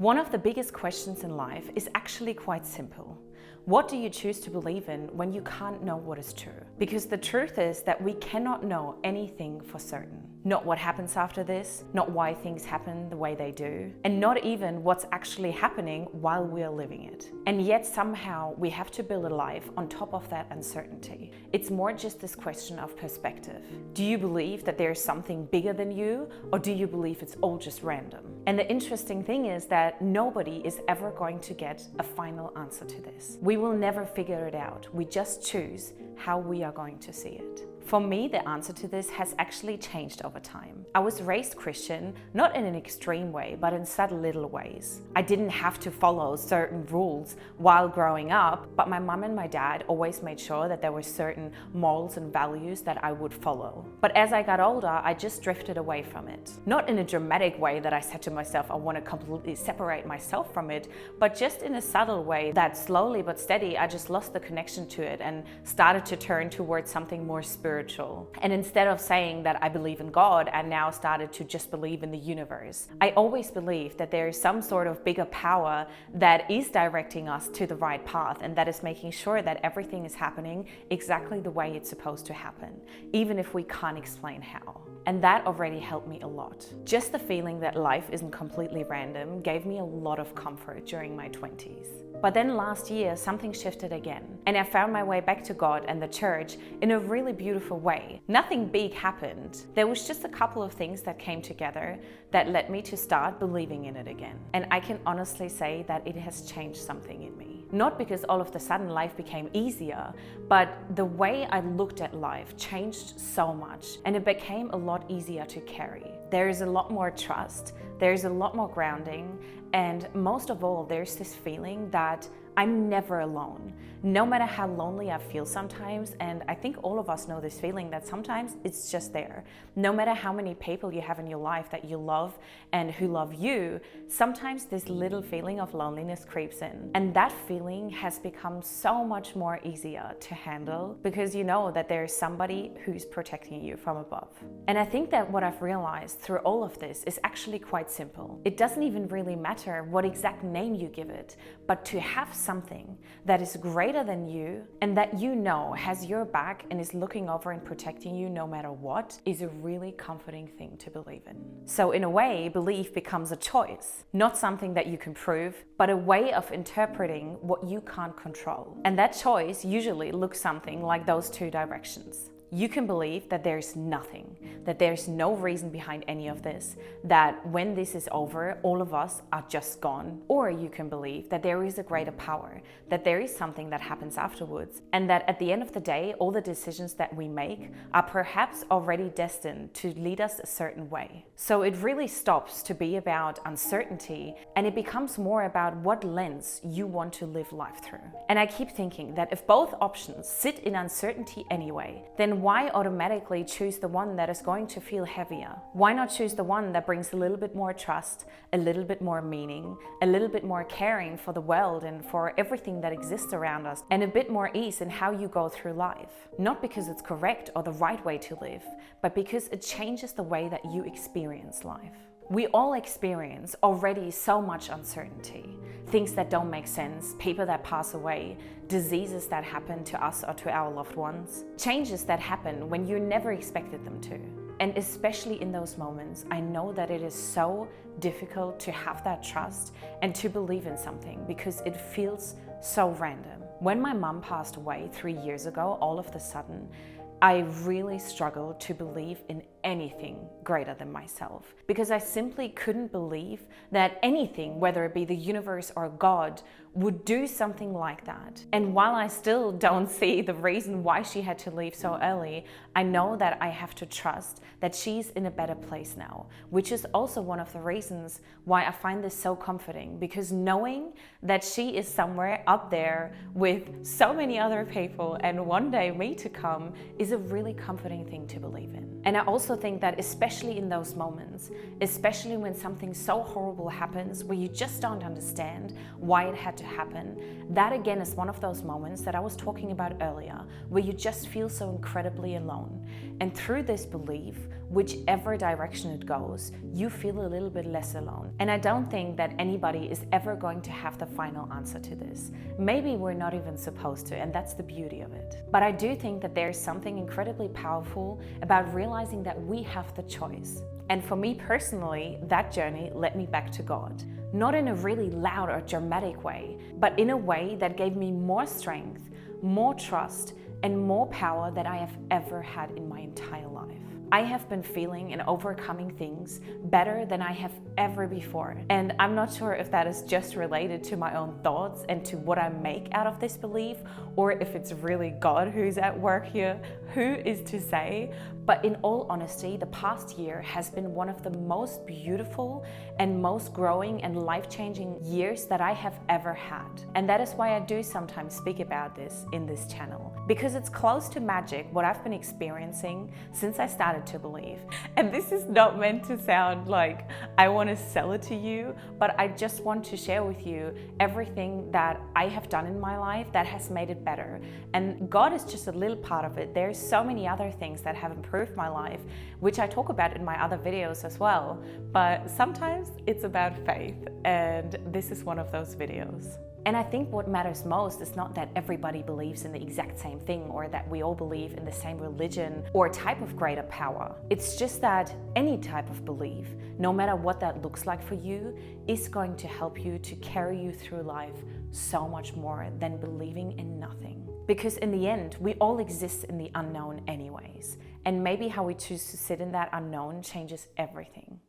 One of the biggest questions in life is actually quite simple. What do you choose to believe in when you can't know what is true? Because the truth is that we cannot know anything for certain. Not what happens after this, not why things happen the way they do, and not even what's actually happening while we are living it. And yet somehow we have to build a life on top of that uncertainty. It's more just this question of perspective. Do you believe that there's something bigger than you, or do you believe it's all just random? And the interesting thing is that nobody is ever going to get a final answer to this. We will never figure it out. We just choose how we are going to see it. For me, the answer to this has actually changed over time. I was raised Christian, not in an extreme way, but in subtle little ways. I didn't have to follow certain rules while growing up, but my mum and my dad always made sure that there were certain morals and values that I would follow. But as I got older, I just drifted away from it. Not in a dramatic way that I said to myself, I want to completely separate myself from it, but just in a subtle way that slowly but steady, I just lost the connection to it and started to turn towards something more spiritual. And instead of saying that I believe in God, I now started to just believe in the universe. I always believe that there is some sort of bigger power that is directing us to the right path, and that is making sure that everything is happening exactly the way it's supposed to happen, even if we can't explain how. And that already helped me a lot. Just the feeling that life isn't completely random gave me a lot of comfort during my 20s. But then last year, something shifted again, and I found my way back to God and the church in a really beautiful way. Nothing big happened. There was just a couple of things that came together that led me to start believing in it again. And I can honestly say that it has changed something in me. Not because all of a sudden life became easier, but the way I looked at life changed so much, and it became a lot easier to carry. There is a lot more trust, there is a lot more grounding, and most of all, there's this feeling that I'm never alone. No matter how lonely I feel sometimes, and I think all of us know this feeling that sometimes it's just there. No matter how many people you have in your life that you love and who love you, sometimes this little feeling of loneliness creeps in. And that feeling has become so much more easier to handle because you know that there is somebody who's protecting you from above. And I think that what I've realized through all of this is actually quite simple. It doesn't even really matter what exact name you give it, but to have something that is greater than you and that you know has your back and is looking over and protecting you no matter what is a really comforting thing to believe in. So in a way, belief becomes a choice, not something that you can prove, but a way of interpreting what you can't control. And that choice usually looks something like those two directions. You can believe that there's nothing, that there's no reason behind any of this, that when this is over, all of us are just gone. Or you can believe that there is a greater power, that there is something that happens afterwards, and that at the end of the day, all the decisions that we make are perhaps already destined to lead us a certain way. So it really stops to be about uncertainty, and it becomes more about what lens you want to live life through. And I keep thinking that if both options sit in uncertainty anyway, then why automatically choose the one that is going to feel heavier? Why not choose the one that brings a little bit more trust, a little bit more meaning, a little bit more caring for the world and for everything that exists around us, and a bit more ease in how you go through life? Not because it's correct or the right way to live, but because it changes the way that you experience life. We all experience already so much uncertainty. Things that don't make sense, people that pass away, diseases that happen to us or to our loved ones, changes that happen when you never expected them to. And especially in those moments, I know that it is so difficult to have that trust and to believe in something because it feels so random. When my mum passed away 3 years ago, all of a sudden, I really struggled to believe in anything greater than myself because I simply couldn't believe that anything, whether it be the universe or God, would do something like that. And while I still don't see the reason why she had to leave so early, I know that I have to trust that she's in a better place now, which is also one of the reasons why I find this so comforting, because knowing that she is somewhere up there with so many other people and one day me to come is a really comforting thing to believe in. And I also think that especially in those moments, especially when something so horrible happens where you just don't understand why it had to happen, that again is one of those moments that I was talking about earlier, where you just feel so incredibly alone. And through this belief, whichever direction it goes, you feel a little bit less alone. And I don't think that anybody is ever going to have the final answer to this. Maybe we're not even supposed to, and that's the beauty of it. But I do think that there's something incredibly powerful about realizing that we have the choice. And for me personally, that journey led me back to God. Not in a really loud or dramatic way, but in a way that gave me more strength, more trust, and more power than I have ever had in my entire life. I have been feeling and overcoming things better than I have ever before. And I'm not sure if that is just related to my own thoughts and to what I make out of this belief, or if it's really God who's at work here. Who is to say? But in all honesty, the past year has been one of the most beautiful and most growing and life-changing years that I have ever had. And that is why I do sometimes speak about this in this channel, because it's close to magic what I've been experiencing since I started to believe. And this is not meant to sound like I want to sell it to you, but I just want to share with you everything that I have done in my life that has made it better. And God is just a little part of it. There's so many other things that have improved my life, which I talk about in my other videos as well. But sometimes it's about faith, and this is one of those videos. And I think what matters most is not that everybody believes in the exact same thing, or that we all believe in the same religion or type of greater power. It's just that any type of belief, no matter what that looks like for you, is going to help you to carry you through life so much more than believing in nothing. Because in the end, we all exist in the unknown anyways. And maybe how we choose to sit in that unknown changes everything.